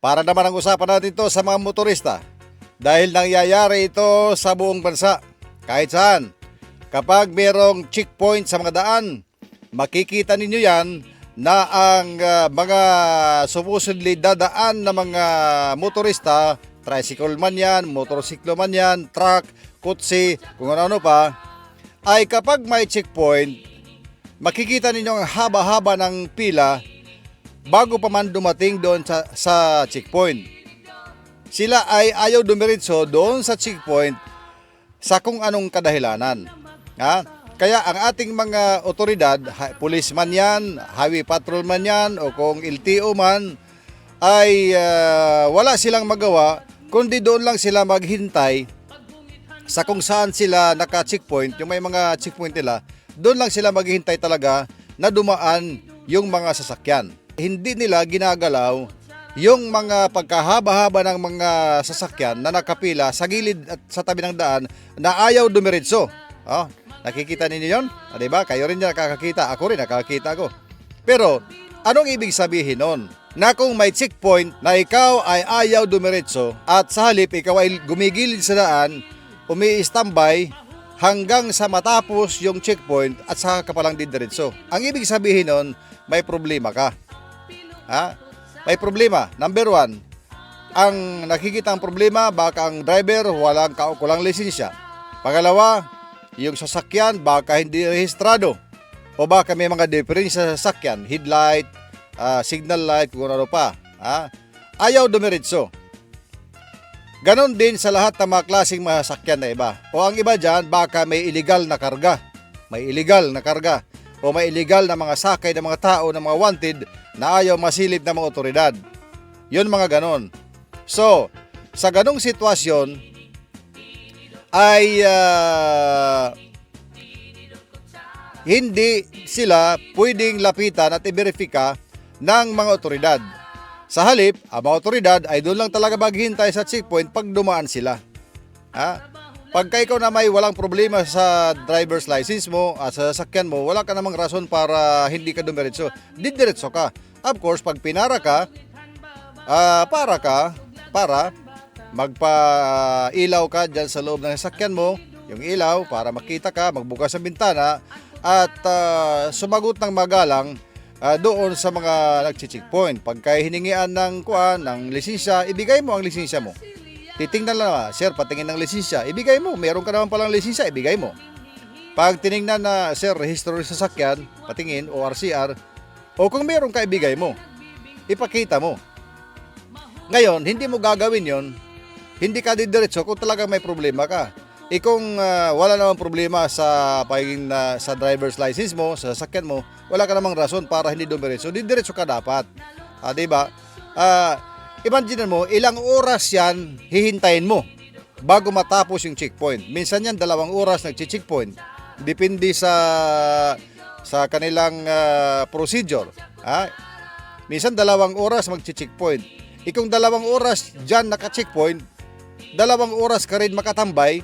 Para naman ang usapan natin to sa mga motorista. Dahil nangyayari ito sa buong bansa, kahit saan. Kapag merong checkpoint sa mga daan, makikita ninyo yan na ang mga supposedly dadaan na mga motorista, tricycle man yan, motorsiklo man yan, truck, kutsi, kung ano pa, ay kapag may checkpoint, makikita ninyo ang haba-haba ng pila bago pa man dumating doon sa checkpoint. Sila ay ayaw dumiretso doon sa checkpoint sa kung anong kadahilanan. Kaya ang ating mga otoridad, police man yan, highway patrol man yan, o kung LTO man, ay wala silang magawa, kundi doon lang sila maghintay sa kung saan sila naka-checkpoint, yung may mga checkpoint nila, doon lang sila maghintay talaga na dumaan yung mga sasakyan. Hindi nila ginagalaw yung mga pagkahaba-haba ng mga sasakyan na nakapila sa gilid at sa tabi ng daan na ayaw dumiretso. Nakikita ninyo yun? Diba? Kayo rin nakakakita. Ako rin nakakakita ko. Pero, anong ibig sabihin nun? Na kung may checkpoint na ikaw ay ayaw dumiretso at sa halip ikaw ay gumigilid sa daan, umi-standby hanggang sa matapos yung checkpoint at saka ka palang didiretso. Ang ibig sabihin nun, may problema ka. May problema. Number one, ang nakikita ang problema, baka ang driver walang kaukulang lisensya. Pangalawa, yung sasakyan baka hindi rehistrado. O baka may mga diferensya sa sasakyan, headlight, signal light, kung ano pa. Ayaw dumiretso. Ganon din sa lahat ng mga klaseng mga sasakyan na iba. O ang iba dyan, baka may illegal na karga. May illegal na karga. O may illegal na mga sakay ng mga tao, ng mga wanted, na ayaw masilip ng mga otoridad. Yun mga ganon. So, sa ganong sitwasyon, ay hindi sila pwedeng lapitan at i-verifika ng mga otoridad. Sa halip, ang mga otoridad ay doon lang talaga maghintay sa checkpoint pag dumaan sila. Pagka ikaw na may walang problema sa driver's license mo at sa sasakyan mo, wala ka namang rason para hindi ka dumiretso. Didiretso ka. Of course, pag pinara ka, para magpa-ilaw ka dyan sa loob ng sasakyan mo, yung ilaw para makita ka, magbukas ang bintana, at sumagot ng magalang doon sa mga nagchi-checkpoint. Pagka hiningian ng lisensya, ibigay mo ang lisensya mo. Titingnan lang, sir, patingin ng lisensya, ibigay mo. Meron ka naman palang lisensya, ibigay mo. Pag tiningnan na, sir, rehistro sa sasakyan, patingin, o RCR, o kung meron ka, ibigay mo. Ipakita mo. Ngayon, hindi mo gagawin yon, hindi ka didiretso kung talaga may problema ka. Kung wala namang problema sa pagiging sa driver's license mo, sa sasakyan mo, wala ka namang rason para hindi dumiretso. Didiretso ka dapat. Diba? Imagine mo, ilang oras yan hihintayin mo bago matapos yung checkpoint. Minsan yan 2 oras nagche-checkpoint. Depende sa kanilang procedure. Minsan 2 oras magche-checkpoint. Kung 2 oras dyan naka-checkpoint, 2 oras ka rin makatambay,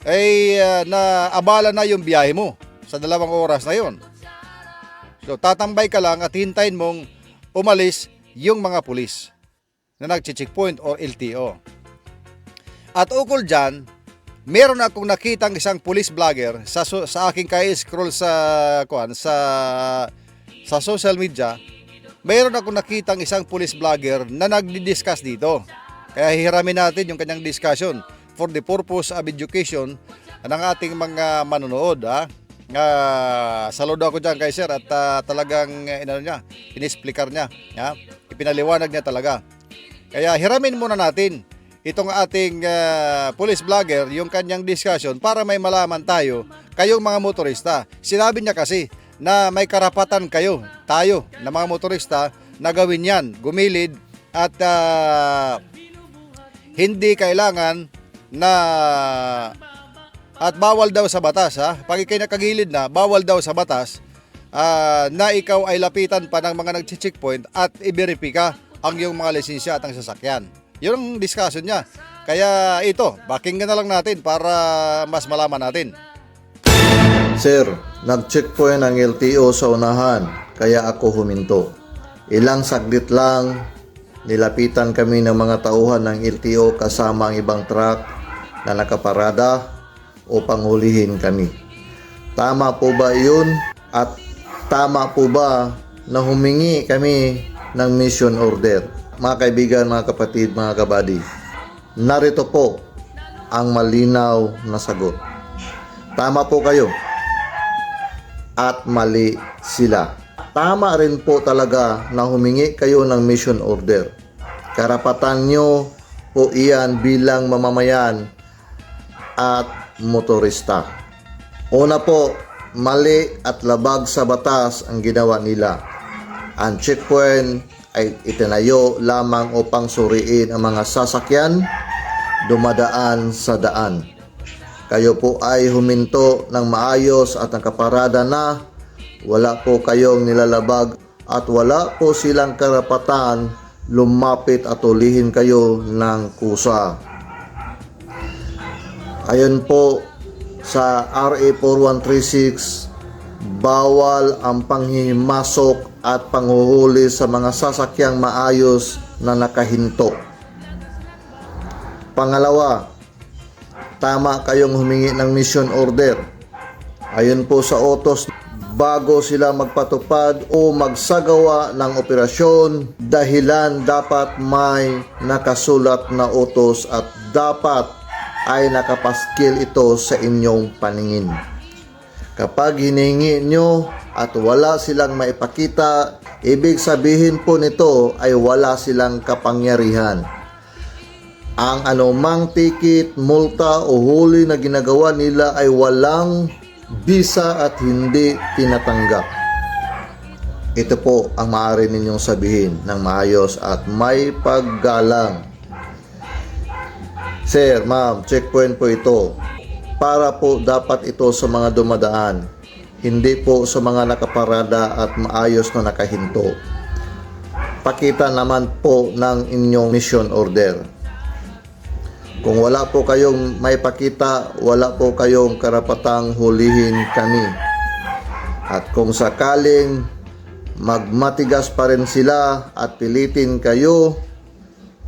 ay naabala na yung biyahe mo sa 2 oras na yon. So tatambay ka lang at hintayin mong umalis yung mga pulis na nagche-checkpoint o LTO. At ukol dyan, meron akong nakitang isang police vlogger sa aking ka-scroll sa social media. Meron akong nakitang isang police vlogger na nagdi-discuss dito. Kaya hihiramin natin yung kanyang discussion for the purpose of education ng ating mga manonood. Saludo ako dyan kay sir at talagang in-explicar niya. Ipinaliwanag niya talaga. Kaya hiramin muna natin itong ating police vlogger, yung kanyang discussion para may malaman tayo, kayong mga motorista. Sinabi niya kasi na may karapatan tayo na mga motorista na gawin yan, gumilid at hindi kailangan na at bawal daw sa batas. Pag ikay nakagilid na, bawal daw sa batas na ikaw ay lapitan pa ng mga nagche-checkpoint at i-verify ang iyong mga lisensya at ang sasakyan. Yun ang discussion niya. Kaya ito, pakinggan na lang natin para mas malaman natin. Sir, nag-checkpoint ang LTO sa unahan, kaya ako huminto. Ilang saglit lang, nilapitan kami ng mga tauhan ng LTO kasama ang ibang truck na nakaparada upang hulihin kami. Tama po ba yun? At tama po ba na humingi kami ng mission order? Mga kaibigan, mga kapatid, mga kabady, narito po ang malinaw na sagot. Tama po kayo at mali sila. Tama rin po talaga na humingi kayo ng mission order. Karapatan nyo po iyan bilang mamamayan at motorista. Una po, mali at labag sa batas ang ginawa nila. Ang checkpoint ay itinayo lamang upang suriin ang mga sasakyan dumadaan sa daan. Kayo po ay huminto ng maayos at nakaparada na. Wala po kayong nilalabag at wala po silang karapatan lumapit at ulihin kayo ng kusa. Ayon po sa RA 4136, bawal ang panghihimasok at panghuhuli sa mga sasakyang maayos na nakahinto. Pangalawa, tama kayong humingi ng mission order. Ayon po sa utos, bago sila magpatupad o magsagawa ng operasyon, dahilan dapat may nakasulat na utos at dapat ay nakapaskil ito sa inyong paningin. Kapag hinihingi nyo at wala silang maipakita, ibig sabihin po nito ay wala silang kapangyarihan. Ang anumang tikit, multa o huli na ginagawa nila ay walang bisa at hindi tinatanggap. Ito po ang maaari ninyong sabihin ng maayos at may paggalang. Sir, ma'am, checkpoint po ito. Para po dapat ito sa mga dumadaan, hindi po sa mga nakaparada at maayos na nakahinto. Pakita naman po ng inyong mission order. Kung wala po kayong may pakita, wala po kayong karapatang hulihin kami. At kung sakaling magmatigas pa rin sila at pilitin kayo,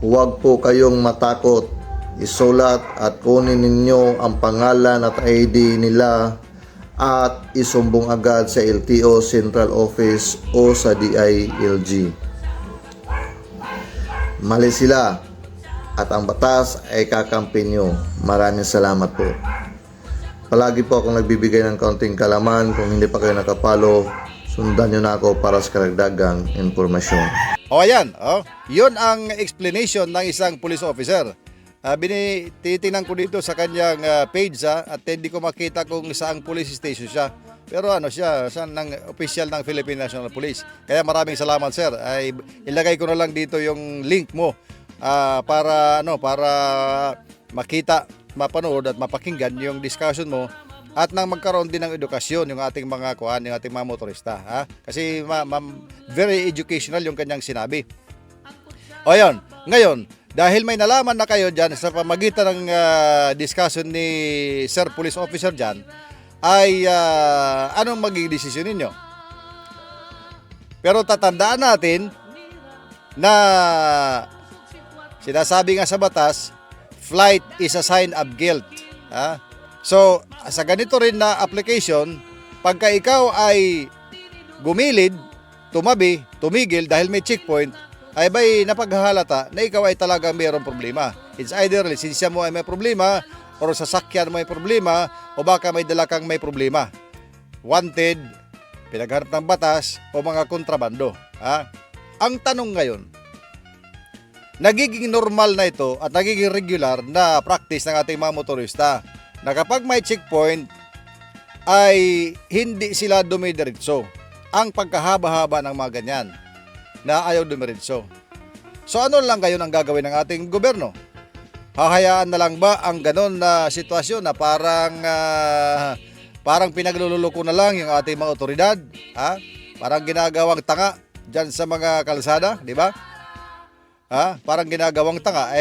huwag po kayong matakot. Isulat at kunin ninyo ang pangalan at ID nila at isumbong agad sa LTO Central Office o sa DILG. Mali sila at ang batas ay kakampi nyo. Maraming salamat po. Palagi po akong nagbibigay ng kaunting kalaman. Kung hindi pa kayo nakapalo, sundan nyo na ako para sa karagdagang informasyon. O ayan, yun ang explanation ng isang police officer. Tinitingnan ko dito sa kanyang page at hindi ko makita kung saang police station siya. Pero siya ng official ng Philippine National Police. Kaya maraming salamat, sir. Ay ilagay ko na lang dito yung link mo para makita, mapanood at mapakinggan yung discussion mo at nang magkaroon din ng edukasyon yung ating mga yung ating mga motorista, Kasi very educational yung kanyang sinabi. O yun, ngayon, dahil may nalaman na kayo dyan sa pamagitan ng discussion ni Sir Police Officer dyan, ay anong magiging desisyon ninyo? Pero tatandaan natin na sinasabi nga sa batas, flight is a sign of guilt. So, sa ganito rin na application, pagka ikaw ay gumilid, tumabi, tumigil dahil may checkpoint, ay ba'y napaghahalata na ikaw ay talagang mayroong problema. It's either lisensya mo ay may problema, o sasakyan mo may problema, o baka may dala kang may problema. Wanted, pinagharap ng batas, o mga kontrabando. Ang tanong ngayon, nagiging normal na ito at nagiging regular na practice ng ating mga motorista na kapag may checkpoint ay hindi sila dumidiretso. Ang pagkahaba-haba ng mga ganyan na ayaw dumiretso. So ano lang ngayon ang gagawin ng ating gobyerno? Hahayaan na lang ba ang ganon na sitwasyon na parang pinaglululoko na lang yung ating mga otoridad? Parang ginagawang tanga dyan sa mga kalsada, di ba? Parang ginagawang tanga,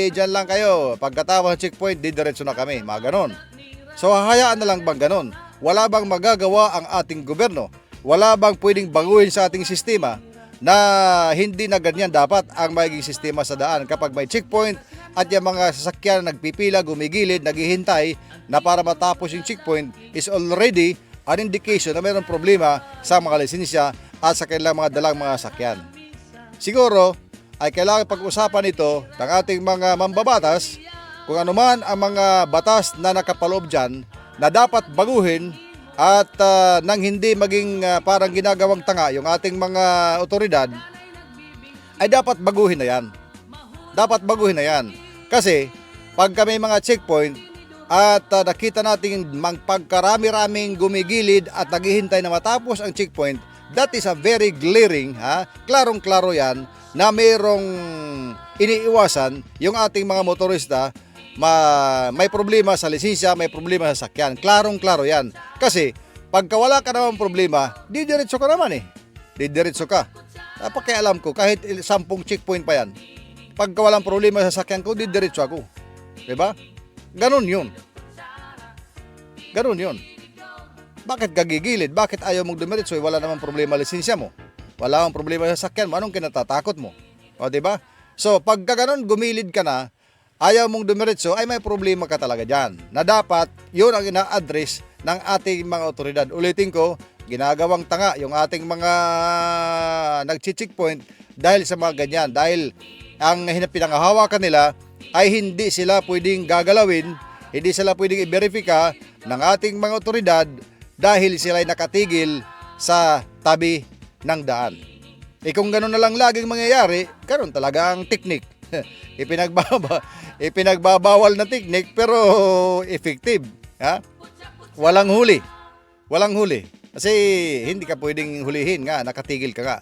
dyan lang kayo. Pagkatapos ng checkpoint, didiretso na kami. Mga ganon. So, hahayaan na lang bang ganon? Wala bang magagawa ang ating gobyerno? Wala bang pwedeng baguhin sa ating sistema na hindi na ganyan dapat ang magiging sistema sa daan. Kapag may checkpoint at yung mga sasakyan nagpipila, gumigilid, naghihintay na para matapos yung checkpoint is already an indication na mayroong problema sa mga lisensya at sa kanilang mga dalang mga sasakyan. Siguro ay kailangan pag-usapan ito ng ating mga mambabatas kung ano man ang mga batas na nakapaloob dyan na dapat baguhin at nang hindi maging parang ginagawang tanga yung ating mga otoridad, ay dapat baguhin na yan. Dapat baguhin na yan. Kasi pag may mga checkpoint at nakita natin pagkarami-raming gumigilid at naghihintay na matapos ang checkpoint, that is a very glaring, klarong-klaro yan na mayroong iniiwasan yung ating mga motorista. May problema sa lisensya, may problema sa sakyan. Klarong-klaro yan. Kasi, pagka wala ka naman problema, didiretso ka naman eh. Didiretso ka. Pakialam ko, kahit 10 checkpoint pa yan. Pagka walang problema sa sakyan ko, didiretso ako. Diba? Ganun yun. Ganun yun. Bakit gagigilid? Bakit ayaw mong dumiretso? Wala naman problema lisensya mo. Wala namang problema sa sakyan mo. Anong kinatatakot mo? O, diba? So, pagka ganun, gumilid ka na, ayaw mong dumiretso, ay may problema ka talaga dyan. Na dapat, yun ang ina-address ng ating mga otoridad. Ulitin ko, ginagawang tanga yung ating mga nag-checkpoint dahil sa mga ganyan. Dahil ang pinangahawakan nila ay hindi sila pwedeng gagalawin, hindi sila pwedeng i-verify ng ating mga otoridad dahil sila ay nakatigil sa tabi ng daan. Kung gano'n na lang laging mangyayari, gano'n talaga ang teknik. Ipinagbabawal na teknik pero effective. Walang huli. Walang huli. Kasi hindi ka pwedeng hulihin nga, nakatigil ka nga.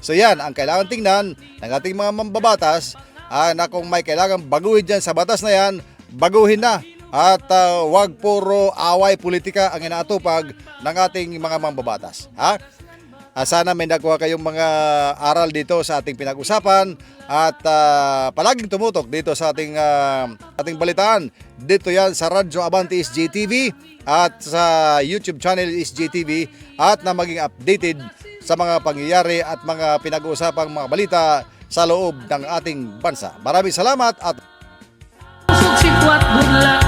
So yan, ang kailangan tingnan ng ating mga mambabatas na kung may kailangan baguhin dyan sa batas na yan, baguhin na. At wag puro away politika ang inaatupag ng ating mga mambabatas. Sana may nakuha kayong mga aral dito sa ating pinag-usapan at palaging tumutok dito sa ating balitaan. Dito yan sa Radyo Abante SJTV at sa YouTube channel SJTV at na maging updated sa mga pangyayari at mga pinag-uusapang mga balita sa loob ng ating bansa. Maraming salamat at Sikwat budla